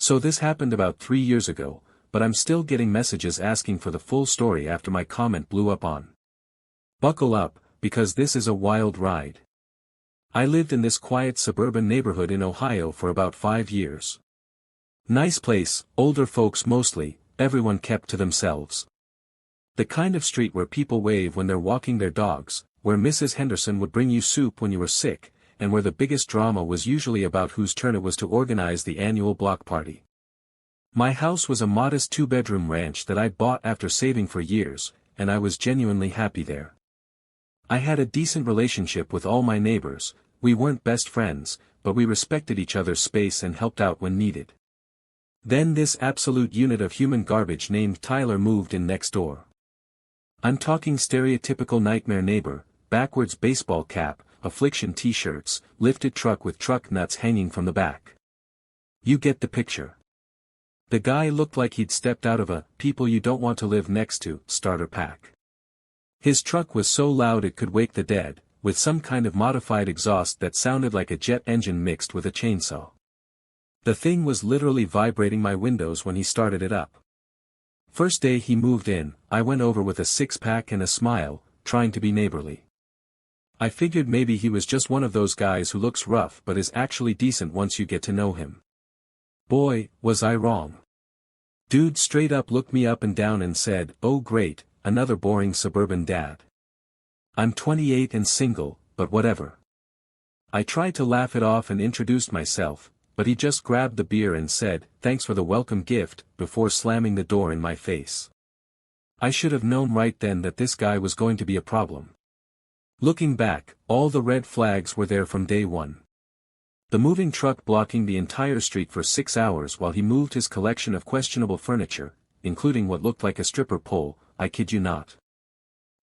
So this happened about 3 years ago, but I'm still getting messages asking for the full story after my comment blew up on. Buckle up, because this is a wild ride. I lived in this quiet suburban neighborhood in Ohio for about 5 years. Nice place, older folks mostly, everyone kept to themselves. The kind of street where people wave when they're walking their dogs, where Mrs. Henderson would bring you soup when you were sick, and where the biggest drama was usually about whose turn it was to organize the annual block party. My house was a modest 2-bedroom ranch that I'd bought after saving for years, and I was genuinely happy there. I had a decent relationship with all my neighbors. We weren't best friends, but we respected each other's space and helped out when needed. Then this absolute unit of human garbage named Tyler moved in next door. I'm talking stereotypical nightmare neighbor, backwards baseball cap, affliction t-shirts, lifted truck with truck nuts hanging from the back. You get the picture. The guy looked like he'd stepped out of a "people you don't want to live next to" starter pack. His truck was so loud it could wake the dead, with some kind of modified exhaust that sounded like a jet engine mixed with a chainsaw. The thing was literally vibrating my windows when he started it up. First day he moved in, I went over with a 6-pack and a smile, trying to be neighborly. I figured maybe he was just one of those guys who looks rough but is actually decent once you get to know him. Boy, was I wrong. Dude straight up looked me up and down and said, "Oh great, another boring suburban dad. I'm 28 and single, but whatever." I tried to laugh it off and introduced myself, but he just grabbed the beer and said, "Thanks for the welcome gift," before slamming the door in my face. I should have known right then that this guy was going to be a problem. Looking back, all the red flags were there from day one. The moving truck blocking the entire street for 6 hours while he moved his collection of questionable furniture, including what looked like a stripper pole, I kid you not.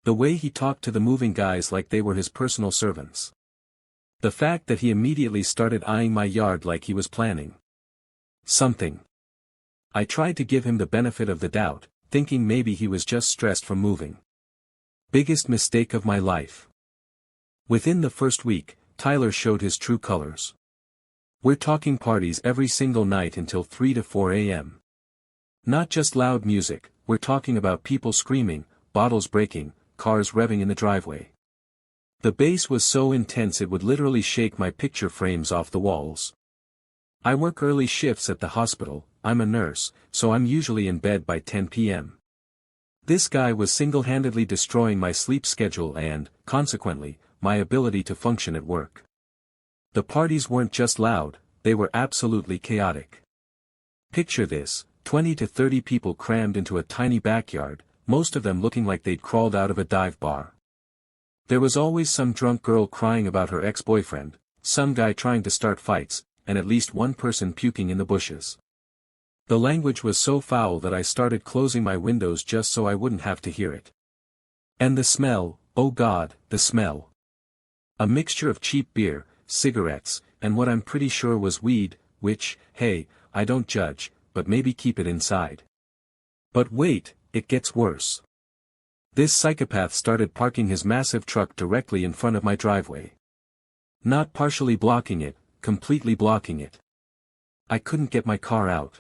The way he talked to the moving guys like they were his personal servants. The fact that he immediately started eyeing my yard like he was planning something. I tried to give him the benefit of the doubt, thinking maybe he was just stressed from moving. Biggest mistake of my life. Within the first week, Tyler showed his true colors. We're talking parties every single night until 3 to 4 a.m. Not just loud music, we're talking about people screaming, bottles breaking, cars revving in the driveway. The bass was so intense it would literally shake my picture frames off the walls. I work early shifts at the hospital, I'm a nurse, so I'm usually in bed by 10 p.m. This guy was single-handedly destroying my sleep schedule and, consequently, my ability to function at work. The parties weren't just loud, they were absolutely chaotic. Picture this, 20 to 30 people crammed into a tiny backyard, most of them looking like they'd crawled out of a dive bar. There was always some drunk girl crying about her ex-boyfriend, some guy trying to start fights, and at least one person puking in the bushes. The language was so foul that I started closing my windows just so I wouldn't have to hear it. And the smell, oh God, the smell. A mixture of cheap beer, cigarettes, and what I'm pretty sure was weed, which, hey, I don't judge, but maybe keep it inside. But wait, it gets worse. This psychopath started parking his massive truck directly in front of my driveway. Not partially blocking it, completely blocking it. I couldn't get my car out.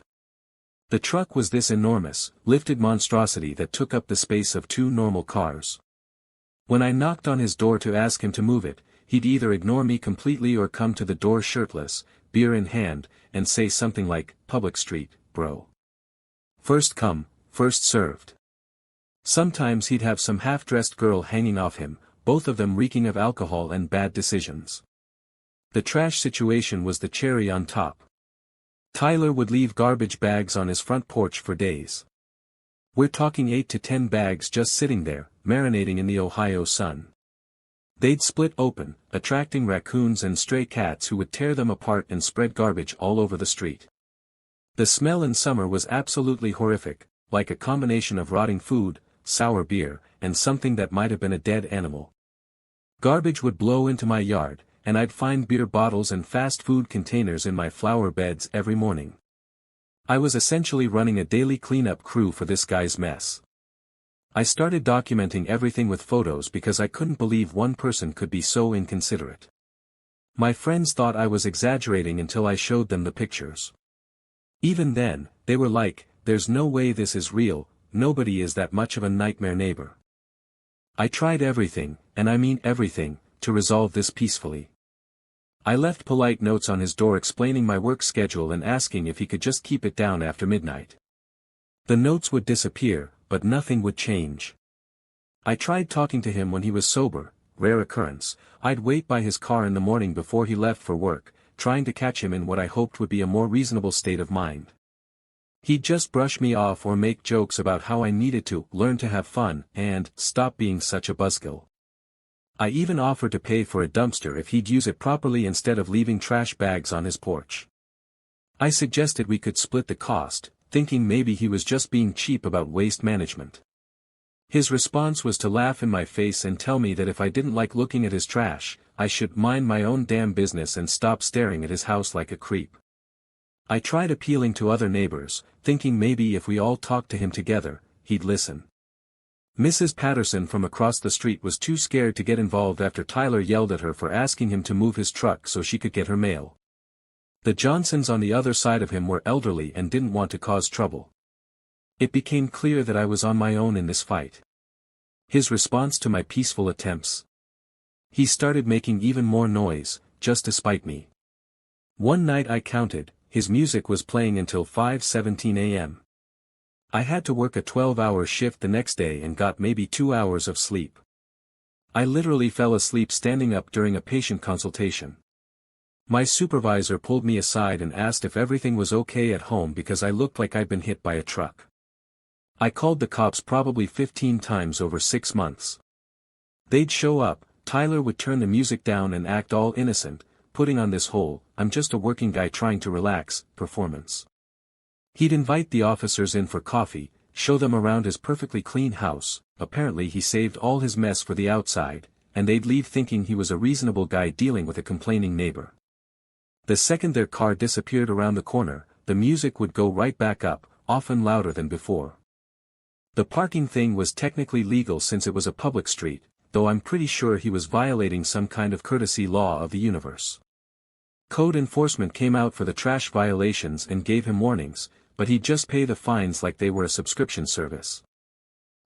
The truck was this enormous, lifted monstrosity that took up the space of 2 normal cars. When I knocked on his door to ask him to move it, he'd either ignore me completely or come to the door shirtless, beer in hand, and say something like, "Public street, bro. First come, first served." Sometimes he'd have some half-dressed girl hanging off him, both of them reeking of alcohol and bad decisions. The trash situation was the cherry on top. Tyler would leave garbage bags on his front porch for days. We're talking 8 to 10 bags just sitting there, marinating in the Ohio sun. They'd split open, attracting raccoons and stray cats who would tear them apart and spread garbage all over the street. The smell in summer was absolutely horrific, like a combination of rotting food, sour beer, and something that might have been a dead animal. Garbage would blow into my yard, and I'd find beer bottles and fast food containers in my flower beds every morning. I was essentially running a daily cleanup crew for this guy's mess. I started documenting everything with photos because I couldn't believe one person could be so inconsiderate. My friends thought I was exaggerating until I showed them the pictures. Even then, they were like, "There's no way this is real, nobody is that much of a nightmare neighbor." I tried everything, and I mean everything, to resolve this peacefully. I left polite notes on his door explaining my work schedule and asking if he could just keep it down after midnight. The notes would disappear, but nothing would change. I tried talking to him when he was sober, rare occurrence. I'd wait by his car in the morning before he left for work, trying to catch him in what I hoped would be a more reasonable state of mind. He'd just brush me off or make jokes about how I needed to learn to have fun and stop being such a buzzkill. I even offered to pay for a dumpster if he'd use it properly instead of leaving trash bags on his porch. I suggested we could split the cost, thinking maybe he was just being cheap about waste management. His response was to laugh in my face and tell me that if I didn't like looking at his trash, I should mind my own damn business and stop staring at his house like a creep. I tried appealing to other neighbors, thinking maybe if we all talked to him together, he'd listen. Mrs. Patterson from across the street was too scared to get involved after Tyler yelled at her for asking him to move his truck so she could get her mail. The Johnsons on the other side of him were elderly and didn't want to cause trouble. It became clear that I was on my own in this fight. His response to my peaceful attempts? He started making even more noise, just to spite me. One night I counted, his music was playing until 5:17 a.m. I had to work a 12-hour shift the next day and got maybe 2 hours of sleep. I literally fell asleep standing up during a patient consultation. My supervisor pulled me aside and asked if everything was okay at home because I looked like I'd been hit by a truck. I called the cops probably 15 times over 6 months. They'd show up, Tyler would turn the music down and act all innocent, putting on this whole, "I'm just a working guy trying to relax," performance. He'd invite the officers in for coffee, show them around his perfectly clean house, apparently he saved all his mess for the outside, and they'd leave thinking he was a reasonable guy dealing with a complaining neighbor. The second their car disappeared around the corner, the music would go right back up, often louder than before. The parking thing was technically legal since it was a public street, though I'm pretty sure he was violating some kind of courtesy law of the universe. Code enforcement came out for the trash violations and gave him warnings, but he'd just pay the fines like they were a subscription service.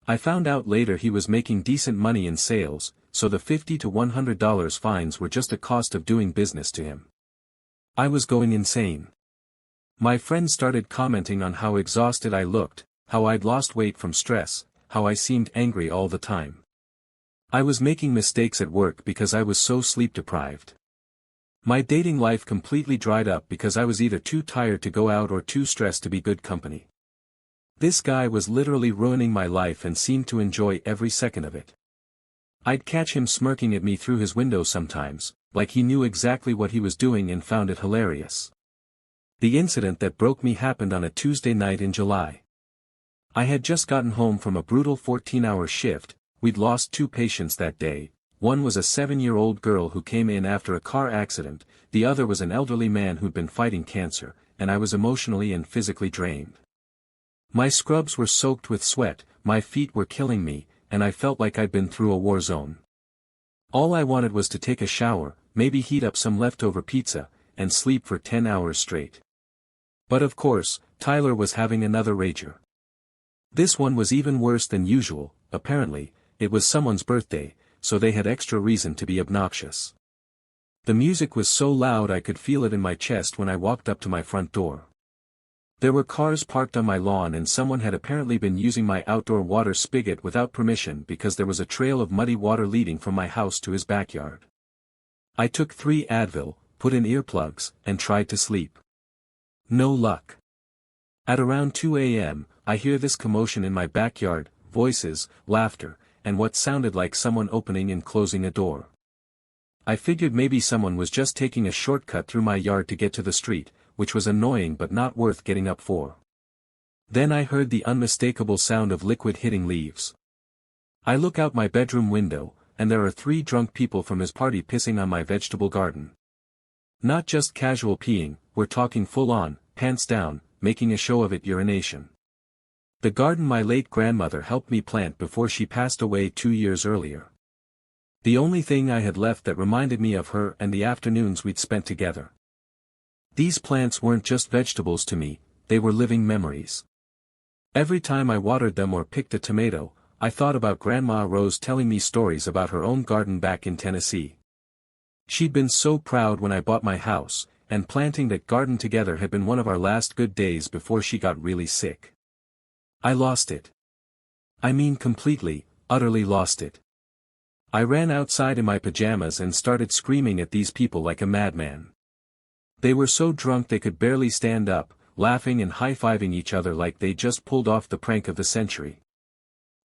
I found out later he was making decent money in sales, so the $50 to $100 fines were just a cost of doing business to him. I was going insane. My friends started commenting on how exhausted I looked, how I'd lost weight from stress, how I seemed angry all the time. I was making mistakes at work because I was so sleep-deprived. My dating life completely dried up because I was either too tired to go out or too stressed to be good company. This guy was literally ruining my life and seemed to enjoy every second of it. I'd catch him smirking at me through his window sometimes, like he knew exactly what he was doing and found it hilarious. The incident that broke me happened on a Tuesday night in July. I had just gotten home from a brutal 14-hour shift. We'd lost 2 patients that day. One was a 7-year-old girl who came in after a car accident, the other was an elderly man who'd been fighting cancer, and I was emotionally and physically drained. My scrubs were soaked with sweat, my feet were killing me, and I felt like I'd been through a war zone. All I wanted was to take a shower, maybe heat up some leftover pizza, and sleep for 10 hours straight. But of course, Tyler was having another rager. This one was even worse than usual. Apparently, it was someone's birthday, so they had extra reason to be obnoxious. The music was so loud I could feel it in my chest when I walked up to my front door. There were cars parked on my lawn and someone had apparently been using my outdoor water spigot without permission because there was a trail of muddy water leading from my house to his backyard. I took 3 Advil, put in earplugs, and tried to sleep. No luck. At around 2 a.m., I hear this commotion in my backyard, voices, laughter, and what sounded like someone opening and closing a door. I figured maybe someone was just taking a shortcut through my yard to get to the street, which was annoying but not worth getting up for. Then I heard the unmistakable sound of liquid hitting leaves. I look out my bedroom window, and there are 3 drunk people from his party pissing on my vegetable garden. Not just casual peeing, we're talking full-on, pants down, making a show of it urination. The garden my late grandmother helped me plant before she passed away 2 years earlier. The only thing I had left that reminded me of her and the afternoons we'd spent together. These plants weren't just vegetables to me, they were living memories. Every time I watered them or picked a tomato, I thought about Grandma Rose telling me stories about her own garden back in Tennessee. She'd been so proud when I bought my house, and planting that garden together had been one of our last good days before she got really sick. I lost it. I mean completely, utterly lost it. I ran outside in my pajamas and started screaming at these people like a madman. They were so drunk they could barely stand up, laughing and high-fiving each other like they just pulled off the prank of the century.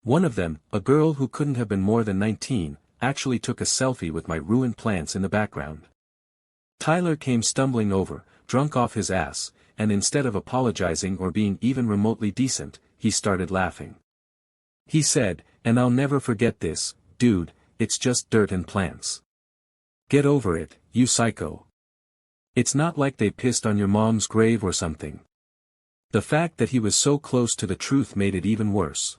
One of them, a girl who couldn't have been more than 19, actually took a selfie with my ruined plants in the background. Tyler came stumbling over, drunk off his ass, and instead of apologizing or being even remotely decent, he started laughing. He said, "And I'll never forget this, dude, it's just dirt and plants. Get over it, you psycho. It's not like they pissed on your mom's grave or something." The fact that he was so close to the truth made it even worse.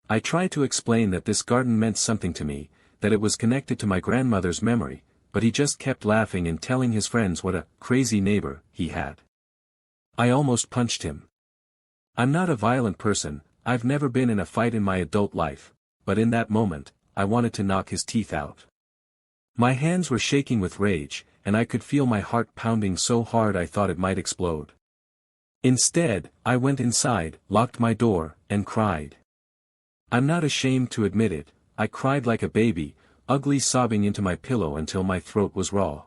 I tried to explain that this garden meant something to me, that it was connected to my grandmother's memory, but he just kept laughing and telling his friends what a crazy neighbor he had. I almost punched him. I'm not a violent person, I've never been in a fight in my adult life, but in that moment, I wanted to knock his teeth out. My hands were shaking with rage, and I could feel my heart pounding so hard I thought it might explode. Instead, I went inside, locked my door, and cried. I'm not ashamed to admit it, I cried like a baby, ugly, sobbing into my pillow until my throat was raw.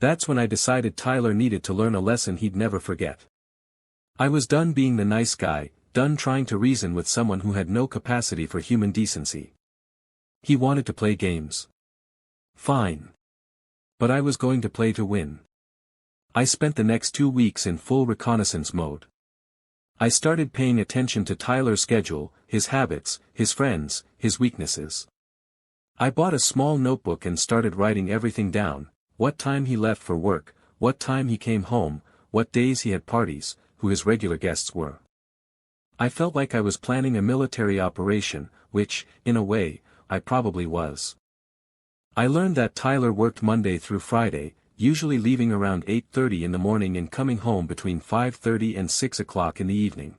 That's when I decided Tyler needed to learn a lesson he'd never forget. I was done being the nice guy, done trying to reason with someone who had no capacity for human decency. He wanted to play games. Fine. But I was going to play to win. I spent the next 2 weeks in full reconnaissance mode. I started paying attention to Tyler's schedule, his habits, his friends, his weaknesses. I bought a small notebook and started writing everything down: what time he left for work, what time he came home, what days he had parties, who his regular guests were. I felt like I was planning a military operation, which, in a way, I probably was. I learned that Tyler worked Monday through Friday, usually leaving around 8:30 in the morning and coming home between 5:30 and 6 o'clock in the evening.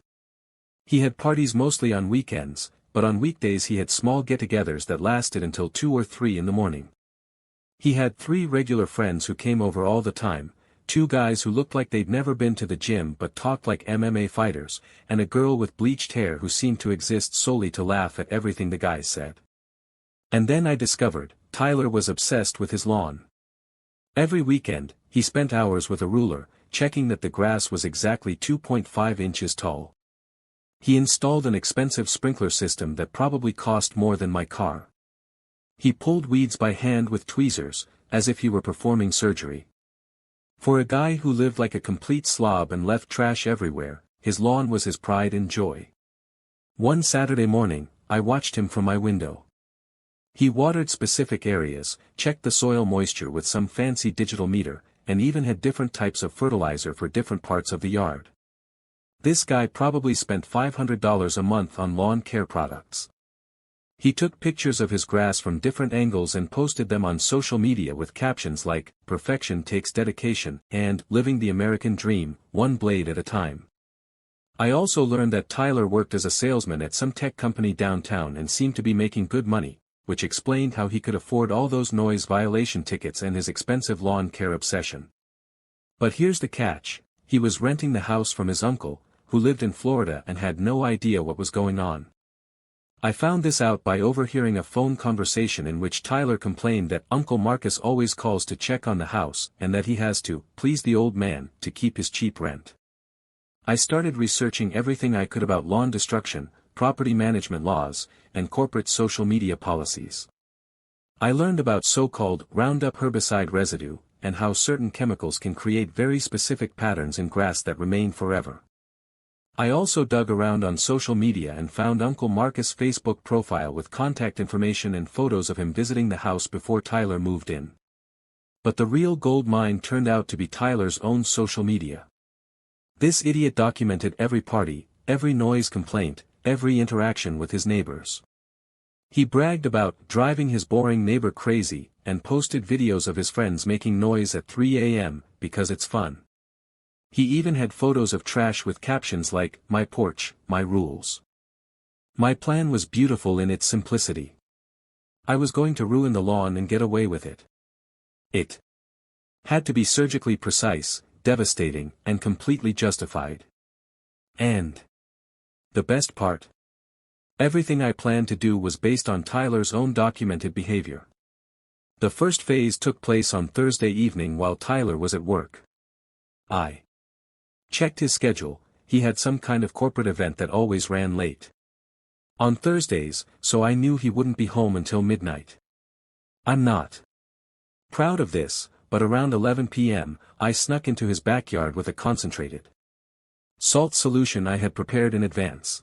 He had parties mostly on weekends, but on weekdays he had small get-togethers that lasted until 2 or 3 in the morning. He had 3 regular friends who came over all the time, 2 guys who looked like they'd never been to the gym but talked like MMA fighters, and a girl with bleached hair who seemed to exist solely to laugh at everything the guys said. And then I discovered, Tyler was obsessed with his lawn. Every weekend, he spent hours with a ruler, checking that the grass was exactly 2.5 inches tall. He installed an expensive sprinkler system that probably cost more than my car. He pulled weeds by hand with tweezers, as if he were performing surgery. For a guy who lived like a complete slob and left trash everywhere, his lawn was his pride and joy. One Saturday morning, I watched him from my window. He watered specific areas, checked the soil moisture with some fancy digital meter, and even had different types of fertilizer for different parts of the yard. This guy probably spent $500 a month on lawn care products. He took pictures of his grass from different angles and posted them on social media with captions like, "Perfection takes dedication," and "Living the American Dream, one blade at a time." I also learned that Tyler worked as a salesman at some tech company downtown and seemed to be making good money, which explained how he could afford all those noise violation tickets and his expensive lawn care obsession. But here's the catch: he was renting the house from his uncle, who lived in Florida and had no idea what was going on. I found this out by overhearing a phone conversation in which Tyler complained that Uncle Marcus always calls to check on the house and that he has to please the old man to keep his cheap rent. I started researching everything I could about lawn destruction, property management laws, and corporate social media policies. I learned about so-called Roundup herbicide residue, and how certain chemicals can create very specific patterns in grass that remain forever. I also dug around on social media and found Uncle Marcus' Facebook profile with contact information and photos of him visiting the house before Tyler moved in. But the real gold mine turned out to be Tyler's own social media. This idiot documented every party, every noise complaint, every interaction with his neighbors. He bragged about driving his boring neighbor crazy, and posted videos of his friends making noise at 3 a.m., because it's fun. He even had photos of trash with captions like, "My porch, my rules." My plan was beautiful in its simplicity. I was going to ruin the lawn and get away with it. It had to be surgically precise, devastating, and completely justified. And the best part? Everything I planned to do was based on Tyler's own documented behavior. The first phase took place on Thursday evening while Tyler was at work. I checked his schedule. He had some kind of corporate event that always ran late on Thursdays, so I knew he wouldn't be home until midnight. I'm not proud of this, but around 11 p.m., I snuck into his backyard with a concentrated salt solution I had prepared in advance.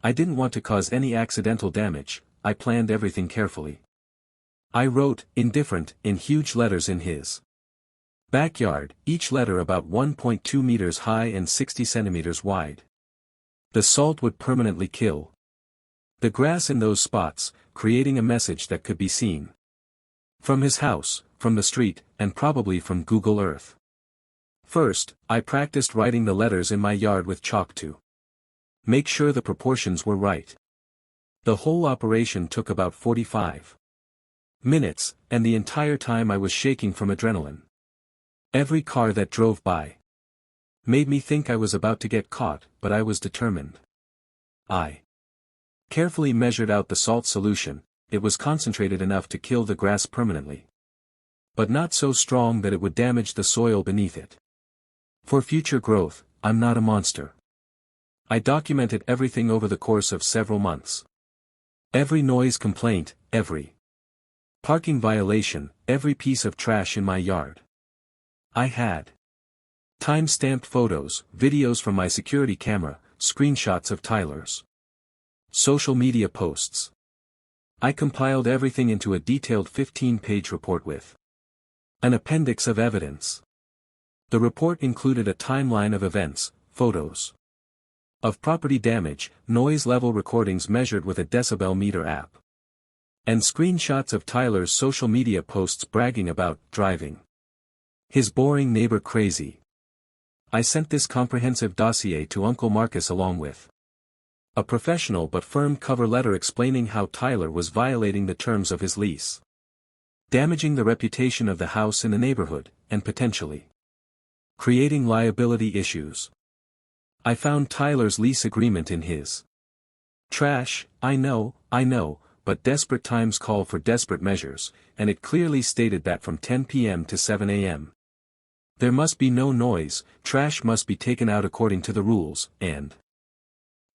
I didn't want to cause any accidental damage. I planned everything carefully. I wrote, "Indifferent," in huge letters in his backyard, each letter about 1.2 meters high and 60 centimeters wide. The salt would permanently kill the grass in those spots, creating a message that could be seen from his house, from the street, and probably from Google Earth. First, I practiced writing the letters in my yard with chalk to make sure the proportions were right. The whole operation took about 45 minutes, and the entire time I was shaking from adrenaline. Every car that drove by made me think I was about to get caught, but I was determined. I carefully measured out the salt solution. It was concentrated enough to kill the grass permanently, but not so strong that it would damage the soil beneath it. For future growth, I'm not a monster. I documented everything over the course of several months. Every noise complaint, every parking violation, every piece of trash in my yard. I had time-stamped photos, videos from my security camera, screenshots of Tyler's social media posts. I compiled everything into a detailed 15-page report with an appendix of evidence. The report included a timeline of events, photos of property damage, noise level recordings measured with a decibel meter app, and screenshots of Tyler's social media posts bragging about driving his boring neighbor crazy. I sent this comprehensive dossier to Uncle Marcus along with a professional but firm cover letter explaining how Tyler was violating the terms of his lease, damaging the reputation of the house in the neighborhood, and potentially creating liability issues. I found Tyler's lease agreement in his trash. I know, but desperate times call for desperate measures, and it clearly stated that from 10 p.m. to 7 a.m. there must be no noise, trash must be taken out according to the rules, and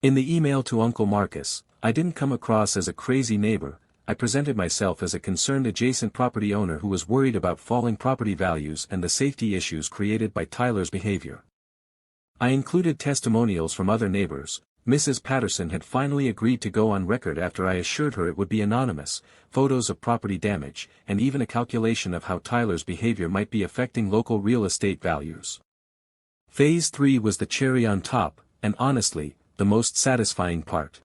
in the email to Uncle Marcus, I didn't come across as a crazy neighbor. I presented myself as a concerned adjacent property owner who was worried about falling property values and the safety issues created by Tyler's behavior. I included testimonials from other neighbors. Mrs. Patterson had finally agreed to go on record after I assured her it would be anonymous, photos of property damage, and even a calculation of how Tyler's behavior might be affecting local real estate values. Phase 3 was the cherry on top, and honestly, the most satisfying part.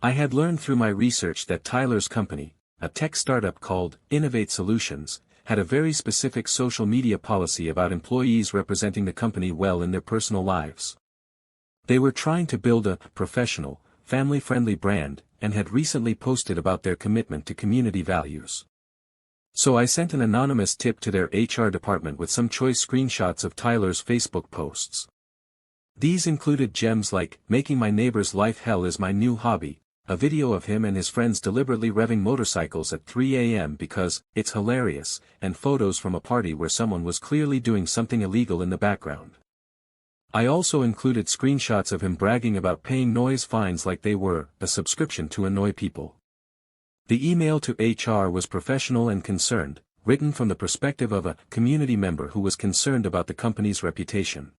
I had learned through my research that Tyler's company, a tech startup called Innovate Solutions, had a very specific social media policy about employees representing the company well in their personal lives. They were trying to build a professional, family-friendly brand, and had recently posted about their commitment to community values. So I sent an anonymous tip to their HR department with some choice screenshots of Tyler's Facebook posts. These included gems like, "Making my neighbor's life hell is my new hobby," a video of him and his friends deliberately revving motorcycles at 3 a.m. because it's hilarious, and photos from a party where someone was clearly doing something illegal in the background. I also included screenshots of him bragging about paying noise fines like they were a subscription to annoy people. The email to HR was professional and concerned, written from the perspective of a community member who was concerned about the company's reputation.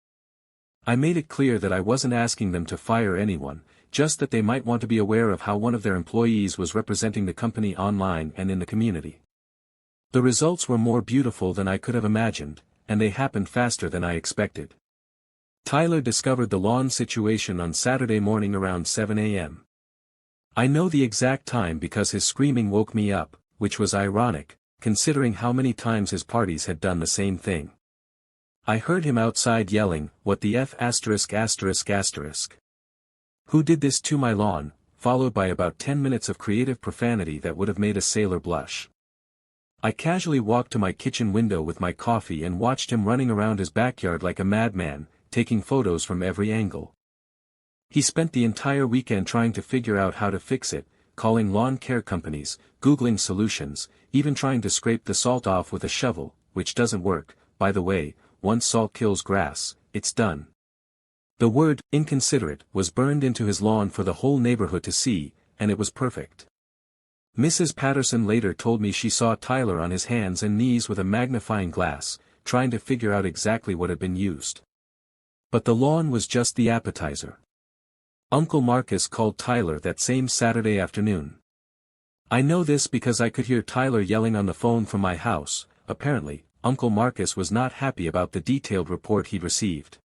I made it clear that I wasn't asking them to fire anyone, just that they might want to be aware of how one of their employees was representing the company online and in the community. The results were more beautiful than I could have imagined, and they happened faster than I expected. Tyler discovered the lawn situation on Saturday morning around 7 a.m. I know the exact time because his screaming woke me up, which was ironic, considering how many times his parties had done the same thing. I heard him outside yelling, "What the F***"? Who did this to my lawn?" followed by about 10 minutes of creative profanity that would have made a sailor blush. I casually walked to my kitchen window with my coffee and watched him running around his backyard like a madman, taking photos from every angle. He spent the entire weekend trying to figure out how to fix it, calling lawn care companies, Googling solutions, even trying to scrape the salt off with a shovel, which doesn't work. By the way, once salt kills grass, it's done. The word, inconsiderate, was burned into his lawn for the whole neighborhood to see, and it was perfect. Mrs. Patterson later told me she saw Tyler on his hands and knees with a magnifying glass, trying to figure out exactly what had been used. But the lawn was just the appetizer. Uncle Marcus called Tyler that same Saturday afternoon. I know this because I could hear Tyler yelling on the phone from my house. Apparently, Uncle Marcus was not happy about the detailed report he'd received.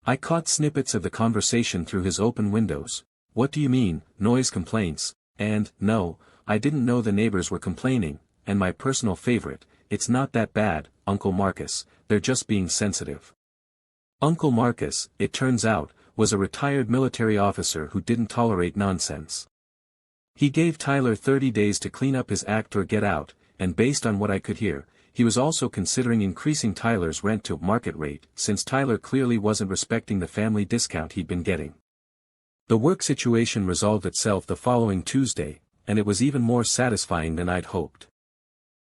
I caught snippets of the conversation through his open windows. "What do you mean, noise complaints?" and, "No, I didn't know the neighbors were complaining," and my personal favorite, "It's not that bad, Uncle Marcus, they're just being sensitive." Uncle Marcus, it turns out, was a retired military officer who didn't tolerate nonsense. He gave Tyler 30 days to clean up his act or get out, and based on what I could hear, he was also considering increasing Tyler's rent to market rate, since Tyler clearly wasn't respecting the family discount he'd been getting. The work situation resolved itself the following Tuesday, and it was even more satisfying than I'd hoped.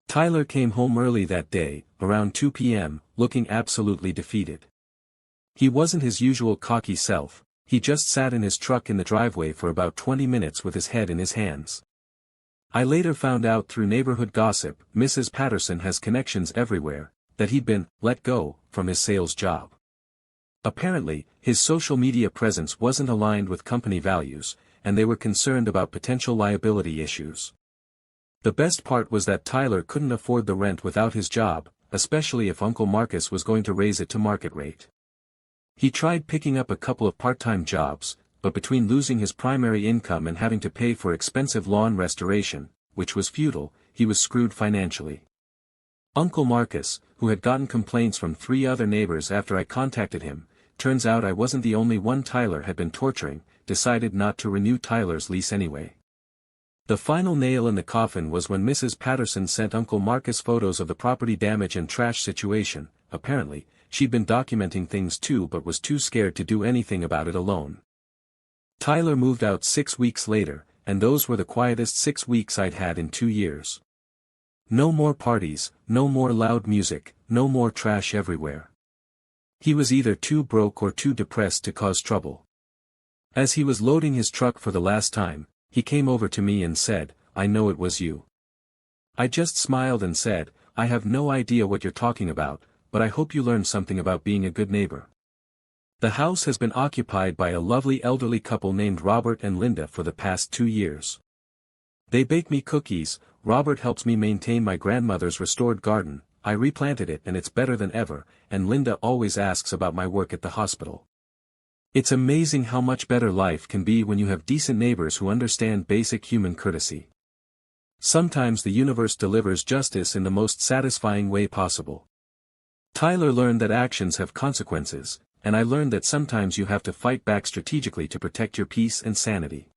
Tyler came home early that day, around 2 p.m., looking absolutely defeated. He wasn't his usual cocky self. He just sat in his truck in the driveway for about 20 minutes with his head in his hands. I later found out through neighborhood gossip, Mrs. Patterson has connections everywhere, that he'd been let go from his sales job. Apparently, his social media presence wasn't aligned with company values, and they were concerned about potential liability issues. The best part was that Tyler couldn't afford the rent without his job, especially if Uncle Marcus was going to raise it to market rate. He tried picking up a couple of part-time jobs, but between losing his primary income and having to pay for expensive lawn restoration, which was futile, he was screwed financially. Uncle Marcus, who had gotten complaints from 3 other neighbors after I contacted him, turns out I wasn't the only one Tyler had been torturing, decided not to renew Tyler's lease anyway. The final nail in the coffin was when Mrs. Patterson sent Uncle Marcus photos of the property damage and trash situation. Apparently, she'd been documenting things too but was too scared to do anything about it alone. Tyler moved out 6 weeks later, and those were the quietest 6 weeks I'd had in 2 years. No more parties, no more loud music, no more trash everywhere. He was either too broke or too depressed to cause trouble. As he was loading his truck for the last time, he came over to me and said, "I know it was you." I just smiled and said, "I have no idea what you're talking about, but I hope you learned something about being a good neighbor." The house has been occupied by a lovely elderly couple named Robert and Linda for the past 2 years. They bake me cookies, Robert helps me maintain my grandmother's restored garden, I replanted it and it's better than ever, and Linda always asks about my work at the hospital. It's amazing how much better life can be when you have decent neighbors who understand basic human courtesy. Sometimes the universe delivers justice in the most satisfying way possible. Tyler learned that actions have consequences, and I learned that sometimes you have to fight back strategically to protect your peace and sanity.